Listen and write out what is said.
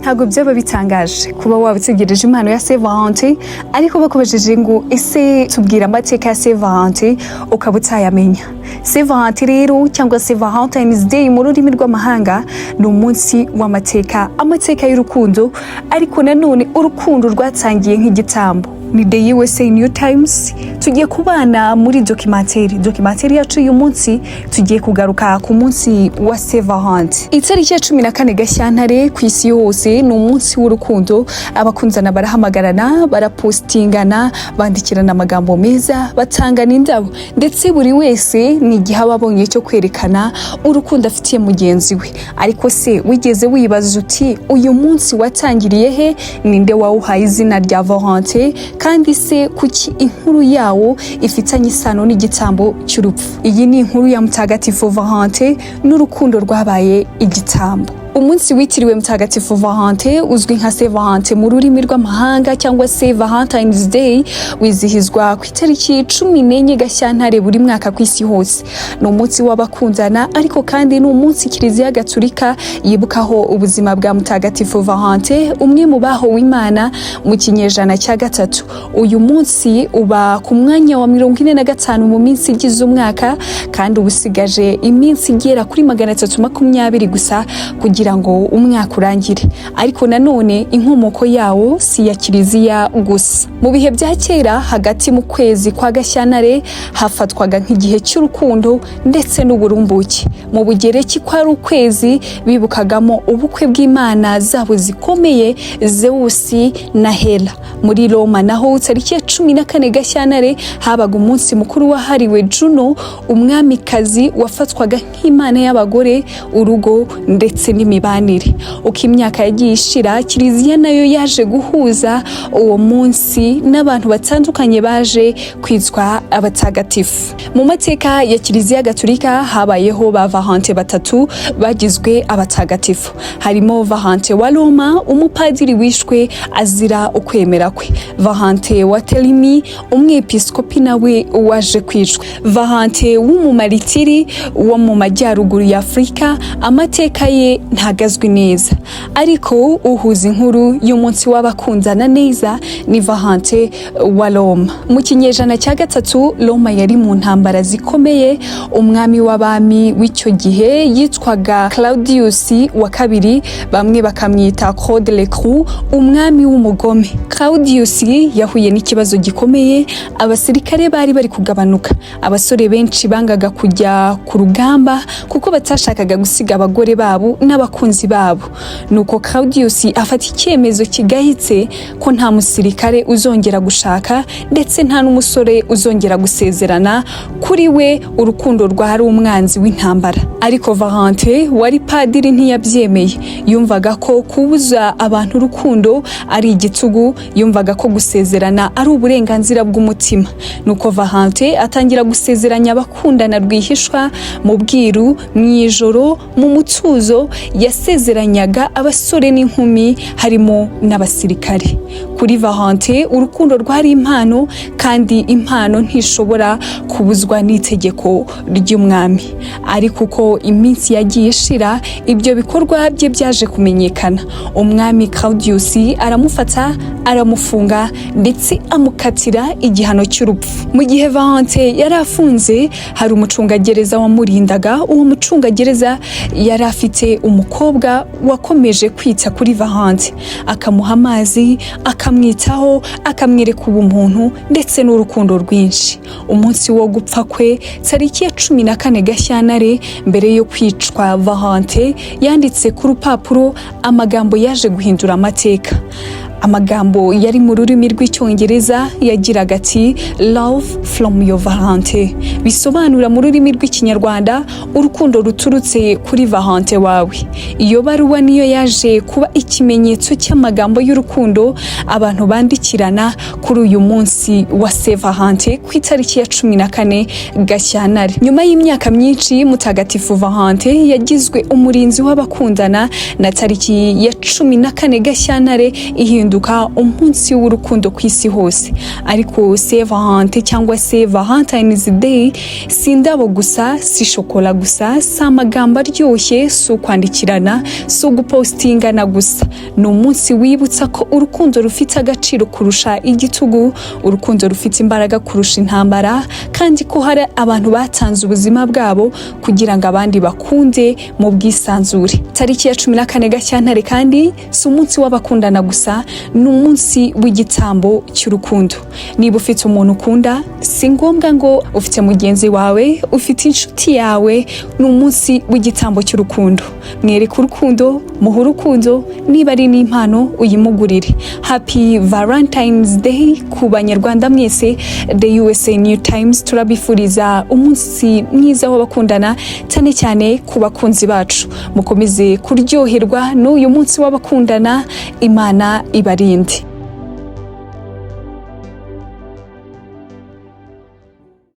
ntago byaba bitangaje kuba wabitegereje impano ya Saint Valentin ariko bakomejeje ngo ese tubwira amateka ya Saint Valentin ukaba utayamenya. Saint Valentin rero cyangwa Saint Valentine's Day mu rurimi rw'amahanga ni umunsi w'amateka, amateka y'urukundo ariko nanone urukundo rwatangiye nk'igitambo. Ni the USA New Times tugiye kubana muri documentary yacu uyu munsi. Tugiye kugaruka ku munsi wa Saint Valentin. Itariki ya 14 Gashyantare ku isi yose ni umunsi w'urukundo. Abakunzana barahamagarana, barapostingana, bandikirana amagambo meza, batangana indabo, ndetse buri wese ni igihe ababonye cyo kwerekana urukundo afitiye mugenzi we. Ariko se wigeze wibaza uti uyu munsi watangiriye he? Ninde wawuhaye izina rya Valentin? Kandi se kuki inkuru yawo ifitanye isano n'igitambo cy'urupfu? Iyi ni inkuru ya Mutagatifu Valentin n'urukundo rwabaye igitambo. Umunsi witiriwe Mutagatifu Valentin uzwi nka Saint Valentin mu rurimi rw'amahanga cyangwa se Valentine's Day wizihizwa ku itariki 14 Gashyantare buri mwaka ku isi hose. Ni umunsi w'abakundana ariko kandi ni umunsi Kiliziya Gatolika yibukaho ubuzima bwa Mutagatifu Valentin, umwe mu bahowe Imana mu kinyejana cya gatatu. Uyu munsi uba ku mwanya wa 45 mu minsi igize umwaka kandi ubusigaje iminsi igera kuri 320 gusa kugira ngo umwaka urangire. Ariko nanone inkomoko yawo si ya Kiliziya gusa. Mu bihe bya kera hagati mu kwezi kwa Gashyantare hafatwaga nk'igihe cy'urukundo ndetse n'uburumbuke. Mu Bugereki kwari ukwezi bibukagamo ubukwe bw'Imana zabo zikomeye Zeus na Hera. Muri Roma naho tariki ya 14 Gashyantare habaga umunsi mukuru wahariwe Juno, umwamikazi wafatwaga nk'Imana y'abagore, urugo ndetse n'imibanire. Uko imyaka yagiye ishira, Kiliziya nayo yaje guhuza uwo munsi n'abantu batandukanye baje kwitwa abatagatifu. Mu mateka ya Kiliziya Gatolika habayeho ba Valentin batatu bagizwe abatagatifu. Harimo Valentin wa Roma, umupadiri wishwe azira ukwemera kwe. Valentin wa Terni, umwepiskopi nawe waje kwicwa. Valentin w'umumaritiri wo mu majyaruguru ya Afrika, amateka ye ntagazwi neza, ariko uhuza inkuru y'umunsi w'abakundana neza ni Valentin wa Roma. Mu kinyejana cya gatatu Roma yari mu ntambara zikomeye. Umwami w'abami w'icyo gihe yitwaga Claudius wa kabiri, bamwe bakamwita Claude le Cru, umwami w'umugome. Claudius yahuye n'ikibazo gikomeye, abasirikare bari kugabanuka. Abasore benshi bangaga kujya ku rugamba kuko batashakaga gusiga abagore babo n'abakunzi babo. Nuko Claudius afata icyemezo kigahitse ko nta musirikare uzongera gushaka ndetse nta n'umusore uzongera gusezerana. Kuri we urukundo rwari umwanzi w'intambara. Ariko Valentin wari padiri ntiyabyemeye. Yumvaga ko kubuza abantu urukundo ari igitugu, yumvaga ko gusezerana ari uburenganzira bw'umutima. Nuko Valentin atangira gusezeranya abakundana rwihishwa, mu bwiru, mu ijoro, mu mutuzo. Yasezeranyaga abasore n'inkumi harimo n'abasirikare. Kuri Valentin urukundo rwari impano, kandi impano ntishobora kubuzwa n'itegeko ry'umwami. Ariko uko iminsi yagiye ishira, ibyo bikorwa bye byaje kumenyekana. Umwami Claudius aramufata, aramufunga ndetse amukatira igihano cy'urupfu. Mu gihe Valentin yari afunze, hari umucungagereza wamurindaga. Uwo mucungagereza yari afite umukobwa wakomeje kwita kuri Valentin, akamuha amazi, akamwitaho, akamwereka ubumuntu ndetse n'urukundo rwinshi. Umunsi wo gupfa kwe tariki ya 14 Gashyantare, mbere yo kwicwa, Valentin yanditse ku rupapuro amagambo yaje guhindura amateka. Amagambo yari mu rurimi rw'Icyongereza yagiraga ati love from your Valentin, bisobanura mu rurimi rw'Ikinyarwanda urukundo ruturutse kuri Valentin wawe. Iyo baruwa niyo yaje kuba ikimenyetso cy'amagambo y'urukundo abantu bandikirana kuri uyu munsi wa Saint Valentin ku itariki ya 14 Gashyantare. Nyuma y'imyaka myinshi, Mutagatifu Valentin yagizwe umurinzi w'abakundana na tariki ya 14 Gashyantare ihinduka guhinduka umunsi w'urukundo ku isi hose. Ariko Saint Valentin cyangwa se Valentine's Day si indabo gusa, si shokola gusa, si amagambo aryoshye, si ukwandikirana, si ugupostingana gusa. Ni umunsi wibutsa ko urukundo rufite agaciro kurusha igitugu, urukundo rufite imbaraga kurusha intambara, kandi ko hari abantu batanze ubuzima bwabo kugira ngo abandi bakunde mu bwisanzure. Tariki ya 14 Gashyantare kandi si umunsi w'abakundana gusa, ni umunsi w'igitambo cy'urukundo. Niba ufite umuntu ukunda, si ngombwa ngo ufite mugenzi wawe, ufite inshuti yawe, ni umunsi w'igitambo cy'urukundo. Mwereke urukundo, muhe urukundo, niba ari n'impano uyimugurire. Happy Valentine's Day ku banyarwanda mwese. The USA New Times turabifuriza umunsi mwiza w'abakundana, cyane cyane ku bakunzi bacu. Mukomeze kuryoherwa n'uyu munsi w'abakundana, Imana ibarinde.